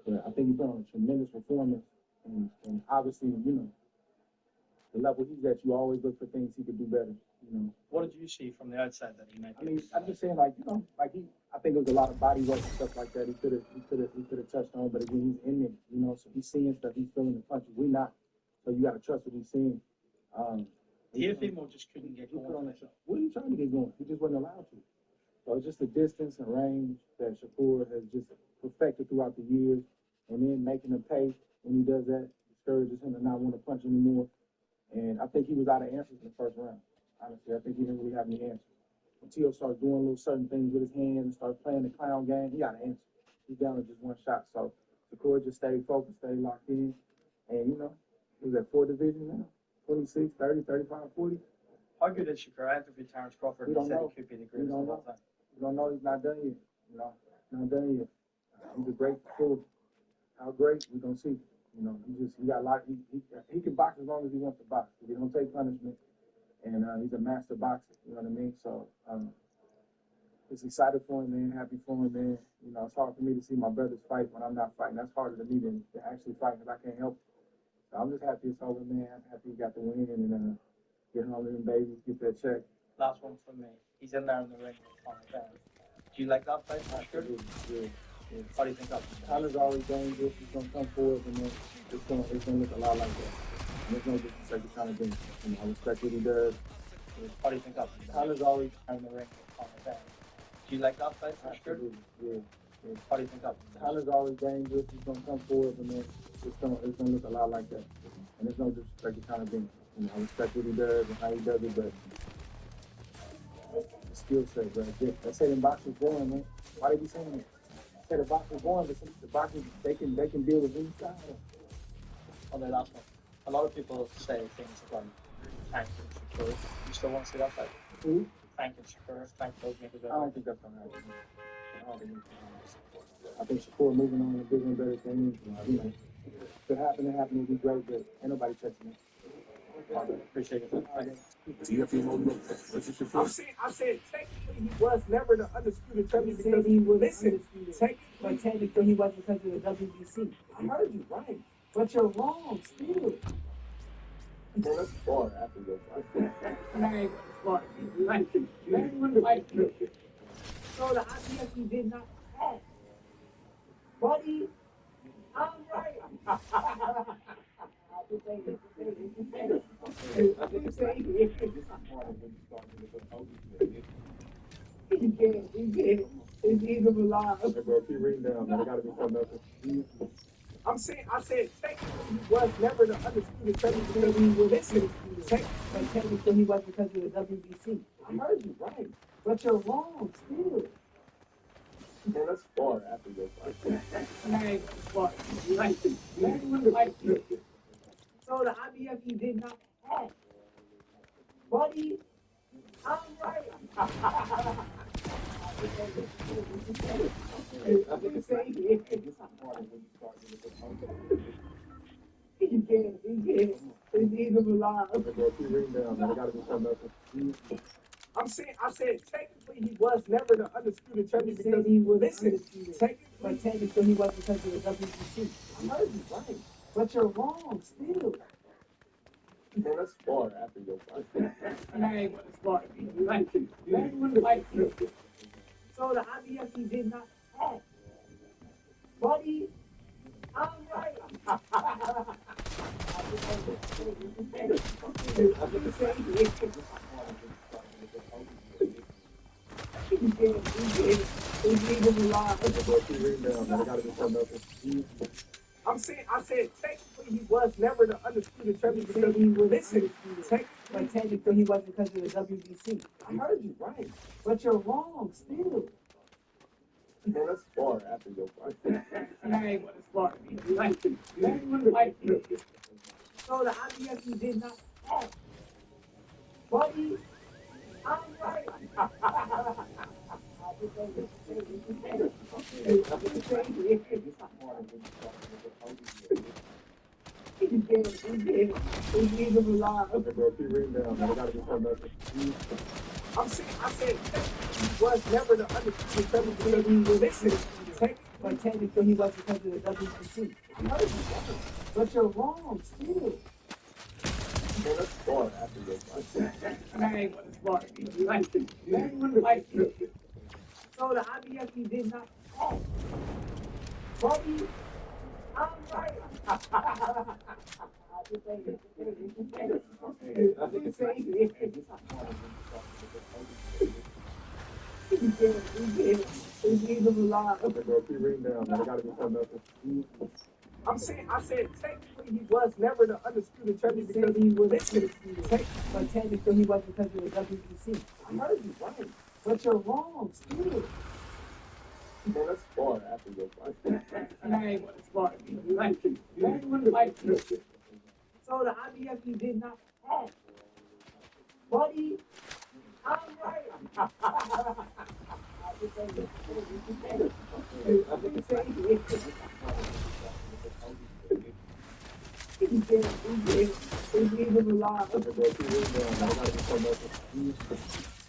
But I think he's done a tremendous performance, and obviously, the level he's at, you always look for things he could do better. What did you see from the outside that he might? I mean, I'm just saying, I think it was a lot of body work and stuff like that. He could have touched on, but again, he's in there, so he's seeing stuff, he's feeling the punches. We're not, so you got to trust what he's seeing. TFMO just couldn't get going. What are you trying to get going? He just wasn't allowed to. So it's just the distance and range that Shakur has just perfected throughout the years, and then making him pay when he does that discourages him to not want to punch anymore. And I think he was out of answers in the first round. Honestly, I think he didn't really have any answers. When Tio starts doing little certain things with his hands, starts playing the clown game, he got an answer. He's down to just one shot. So Shakur just stayed focused, stayed locked in. And, he was at 4 divisions now, 26, 30, 35, 40. How good is Shakur? I interviewed Terrence Crawford. He said he could be the greatest of all time. We don't know. He's not done yet. Not done yet. He's a great performer. How great, we're going to see. He got a lot. He can box as long as he wants to box. He don't take punishment. And he's a master boxer, you know what I mean? So just excited for him, man, happy for him, man. It's hard for me to see my brothers fight when I'm not fighting. That's harder to me than to actually fight because I can't help it. So I'm just happy it's over, man. I'm happy he got the win and get home to them babies, get that check. Last one from me. He's in there in the ring with Conor down. Do you like that fight? Sure. Yeah. How do you think that's? Conor's always dangerous. He's going to come forward, and then it's going to look a lot like that. And there's no disrespect to Conor doing. I respect what he does. How do you think that's? Conor's always in the ring with Conor down. Do you like that fight? Sure. Yeah. How do you think that's? Conor's always dangerous. He's going to come forward, and then it's going to look a lot like that. And there's no disrespect to Conor doing. I respect what he does and how he does it, but the skill set, right? They say the boxers boring, man. Why they be saying that? They say the boxers boring, but the boxers they can deal with any style. Okay, last one. A lot of people say things about Tank and Shakur. You still want to see that fight? Who? Tank and Shakur. Tank those niggas. I don't think that's gonna happen. I think Shakur moving on to bigger and better things. If it happened, it happened. It would be great, but ain't nobody touching it. Appreciate it. I said, technically he was never the undisputed champion because he was but technically he wasn't because of the WBC. I heard you right, but you're wrong still. Well, that's far after your fight. So the IBF he did not have. Buddy, I'm right. I said, technically he was never the undisputed champion because he was but technically he wasn't because of the WBC. I heard you right, but you're wrong still. Well, that's far after your fight. So the IBF he did not have. Buddy, I'm right. I said technically he was never the undisputed champion because he was but technically he wasn't because of the WBC. I heard you right, but you're wrong still. Well, that's far after your fight. So the IBF he did not have. Buddy, I'm right. I said technically he was never the undisputed champion because he was but technically he wasn't because of the WBC. I heard you right, but you're wrong still. Well, that's far after your fight. So the IBF he did not have. Buddy, I'm right. I said he was never the undisputed champion because he was but technically he wasn't because of the WBC. I heard you right, but you're wrong still. Man, let's start after this. I ain't gonna start. Like, so the IBFE did not fall. Buddy, I'm right. Leave him alive. Okay, bro, keep reading down, man. There gotta be something else. I said, technically he was never the undisputed champion because he was but technically he wasn't because of the WBC. I heard you right, but you're wrong still. Man, let's start after this. I ain't gonna start. So the IBFE did not fall. Buddy, I'm right. Leave him alive. Okay, bro, keep reading down, man. There gotta be something else.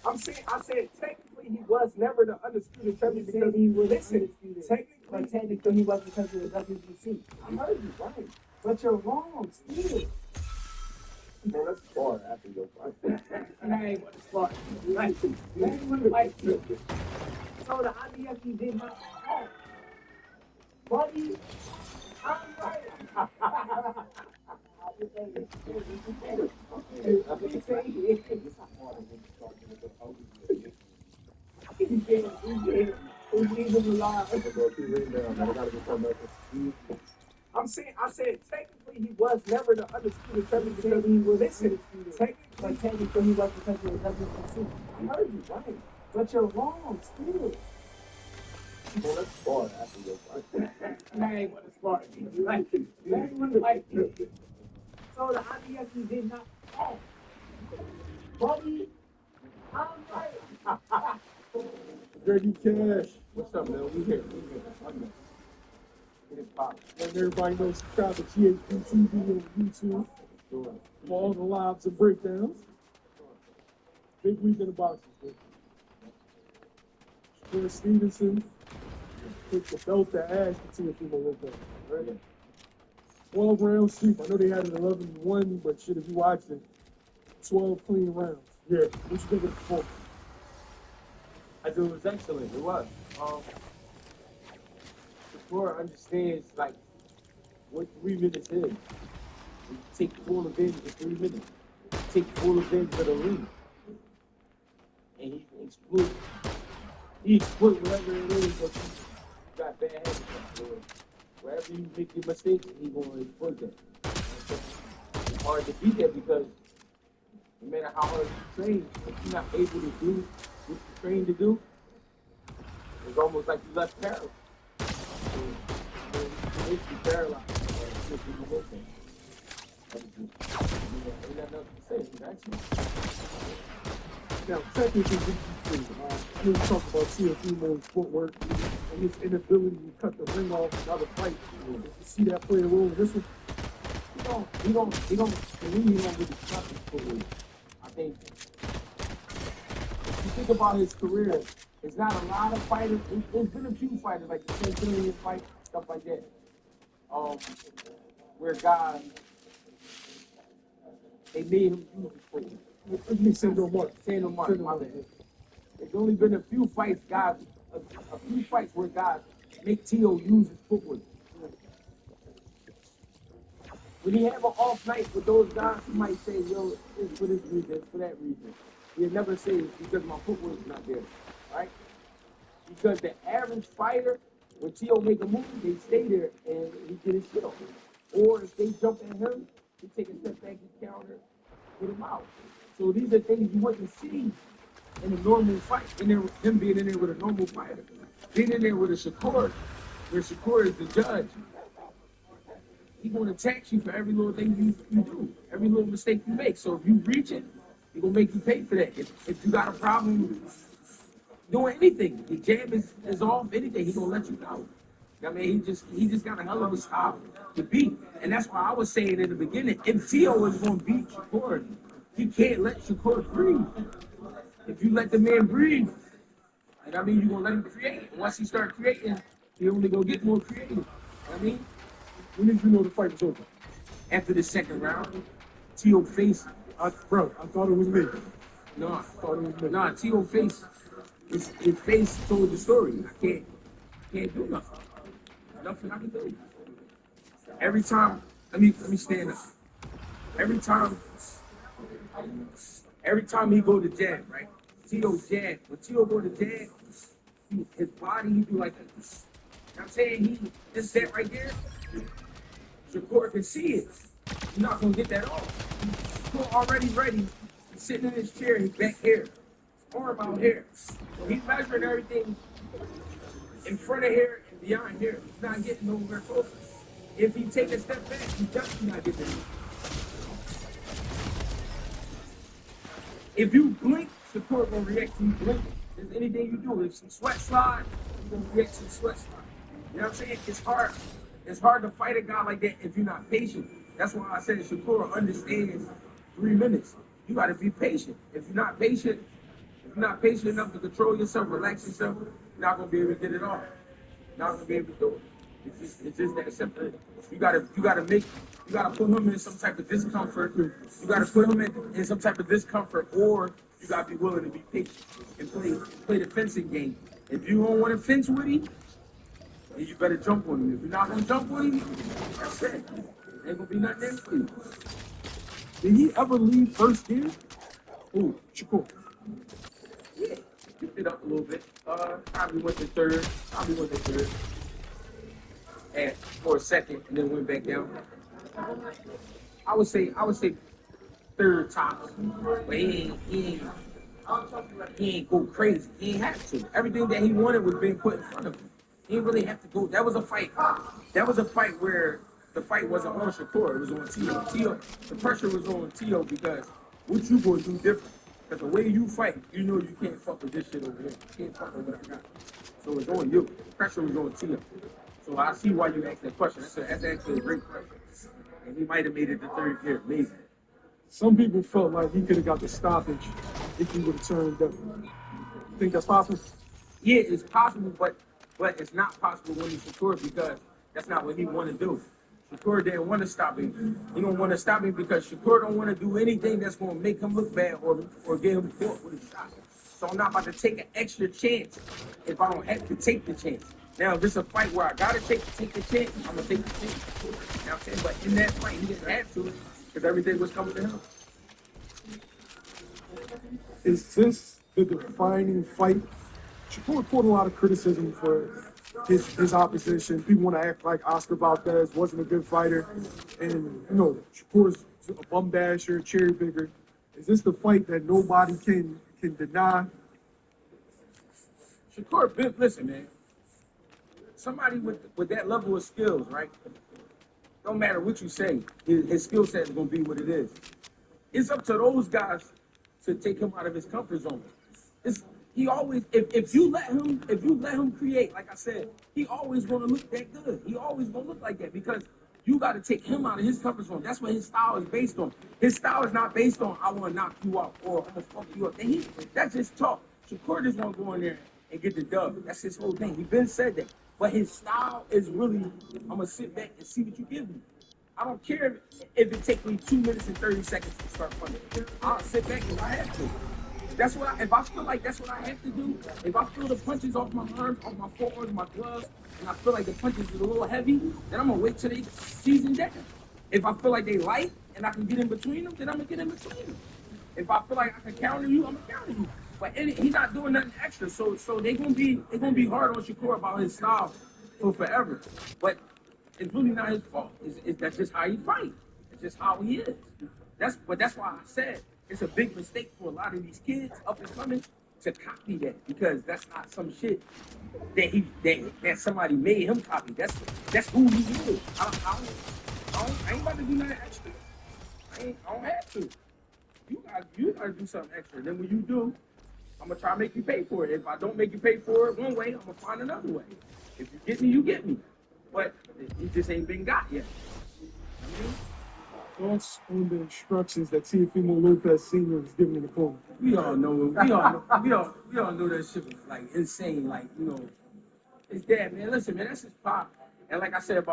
I said technically he was never the undisputed champion because he was but technically he wasn't because of the WBC. I heard you right, but you're wrong still. Man, let's start after this. I ain't gonna start. So the IBFE did not fall. Buddy, I'm right. Leave him alive. Okay, bro, keep reading down, man. There gotta be something else. I said technically he was never the undisputed champion because he was but technically he wasn't because of the WBC. I heard you right, but you're wrong still. Man, let's start after this. I ain't gonna start. So the IBFE did not fall. Buddy, I'm right. Dirty Cash. What's up, man? We here. Get it poppin'. Letting everybody know, subscribe to GHPTV on YouTube Sure. for all the lives and breakdowns. Big week in the boxing. Chris Stevenson took the belt to Ash to see if he will look up. Right? 12 round sweep. I know they had an 11-1, but shit, if you watched it, 12 clean rounds. Yeah. What you think of the performance? I do. It was excellent. It was. The floor understands like what 3 minutes is. You take full advantage of 3 minutes. You take full advantage of the arena. And he exploit. He exploit whatever it is that you got bad habits on. Wherever you make your mistakes, he gonna exploit that. It's hard to beat that because no matter how hard you train, if you're not able to do what you trained to do, it's almost like you left paralyzed. So, you basically paralyzed. Ain't got nothing to say. It's actually. Now, technically, I know you talk about CFE mode's footwork and his inability to cut the ring off in other fights. You see that play a role in this one? He don't, to me, he don't really cut his footwork. I think, if you think about his career, it's not a lot of fighters. There's been a few fighters, like the Centurion fight, stuff like that, where guys, they made him use his footwork. You say no more. Say no more, my bad. There's only been a few fights, guys, a few fights where guys make T.O. use his footwork. When he have an off night with those guys, he might say, yo, it's for this reason, it's for that reason. He'll never say it's because my footwork's not there, right? Because the average fighter, when T.O. make a move, they stay there and he get his shit off. Or if they jump at him, he take a step back, he counter, put him out. So these are things you wouldn't see in a normal fight. And then him being in there with a normal fighter. Being in there with a Shakur, where Shakur is the judge. He's going to tax you for every little thing you do, every little mistake you make. So if you reach it, he's going to make you pay for that. If you got a problem doing anything, the jab is off, anything, he's going to let you know. I mean, he just got a hell of a style to beat. And that's why I was saying in the beginning, if T.O. is going to beat Shakur, he can't let Shakur breathe. If you let the man breathe, you know what I mean, you're going to let him create. And once he starts creating, he only gonna get more creative. I mean, When did you know the fight was over? after the second round, T.O. face, I thought it was me. no, Thought it was me. nah, T.O. face, his face told the story. I can't do nothing. Nothing I can do. Every time, let me stand up. Every time, every time he go to jab, right? T.O. jab. When T.O. go to jab, his body, he do like this. You know what I'm saying? This that right there, Shakur can see it. You're not gonna get that off. Shakur already ready. He's sitting in his chair, his back here, arm out here. So he's measuring everything in front of here and beyond here. He's not getting nowhere closer. If he take a step back, he's definitely not getting there. If you blink, Shakur gonna react to you blinking. If anything you do, if some sweat slide, he's gonna react to the sweat slide. You know what I'm saying? It's hard. It's hard to fight a guy like that if you're not patient. That's why I said Shakur understands 3 minutes. You gotta be patient. If you're not patient enough to control yourself, relax yourself, you're not gonna be able to get it off. You're not gonna be able to do it. It's just that simple. You gotta put him in some type of discomfort. You gotta put him in some type of discomfort, or you gotta be willing to be patient and play the fencing game. If you don't want to fence with him, then you better jump on him. If you're not gonna jump on him, that's it. Ain't gonna be nothing there for you. Did he ever leave first gear? Oh, Shakur. Yeah, picked it up a little bit. Probably went to third. And for a second, and then went back down. I would say third top, but he ain't go crazy. He ain't have to. Everything that he wanted was being put in front of him. He didn't really have to go. That was a fight. That was a fight where the fight wasn't on Shakur. It was on T.O. The pressure was on T.O. because what you gonna do different? Because the way you fight, you know you can't fuck with this shit over here. You can't fuck with what I got. So it's on you. Pressure was on T.O. So I see why you asked that question. That's actually a great question. And he might have made it the third year, maybe. Some people felt like he could have got the stoppage if he would have turned up. You think that's possible? Yeah, it's possible, but it's not possible when he's Shakur because that's not what he want to do. Shakur didn't want to stop him. He don't want to stop him because Shakur don't want to do anything that's going to make him look bad or get him caught with a shot. So I'm not about to take an extra chance if I don't have to take the chance. Now, if it's a fight where I gotta take the chance, I'm gonna take the chance. You know what I'm saying? But in that fight, he didn't have to because everything was coming to him. Is this the defining fight? Shakur caught a lot of criticism for his opposition. People want to act like Oscar Valdez wasn't a good fighter, and Shakur's a bum basher, cherry picker. Is this the fight that nobody can deny? Shakur, listen, man. Somebody with that level of skills, right? Don't matter what you say, his skill set is gonna be what it is. It's up to those guys to take him out of his comfort zone. He always, if you let him create, like I said, he always gonna look that good. He always gonna look like that because you got to take him out of his comfort zone. That's what his style is based on. His style is not based on I want to knock you out or I'm gonna fuck you up. That's just talk. Shakur just want to go in there and get the dub. That's his whole thing. He been said that. But his style is really, I'm gonna sit back and see what you give me. I don't care if it takes me 2 minutes and 30 seconds to start punching. I'll sit back if I have to. If I feel like that's what I have to do, if I feel the punches off my arms, off my forearms, my gloves, and I feel like the punches is a little heavy, then I'm gonna wait till they season down. If I feel like they light and I can get in between them, then I'm gonna get in between them. If I feel like I can counter you, I'm gonna counter you. But he's not doing nothing extra, so they're gonna be hard on Shakur about his style for forever. But it's really not his fault. That's just how he fights. It's just how he is. That's why I said it's a big mistake for a lot of these kids up and coming to copy that because that's not some shit that somebody made him copy. That's who he is. I ain't about to do nothing extra. I don't have to. You gotta do something extra. Then when you do, I'm gonna try to make you pay for it. If I don't make you pay for it one way, I'm gonna find another way. If you get me, you get me. But he just ain't been got yet. I mean, Thoughts on the instructions that Teofimo Lopez Sr. was giving in the corner? we all know that shit was like insane. Like, It's dead, man. Listen, man, that's his pop. And like I said about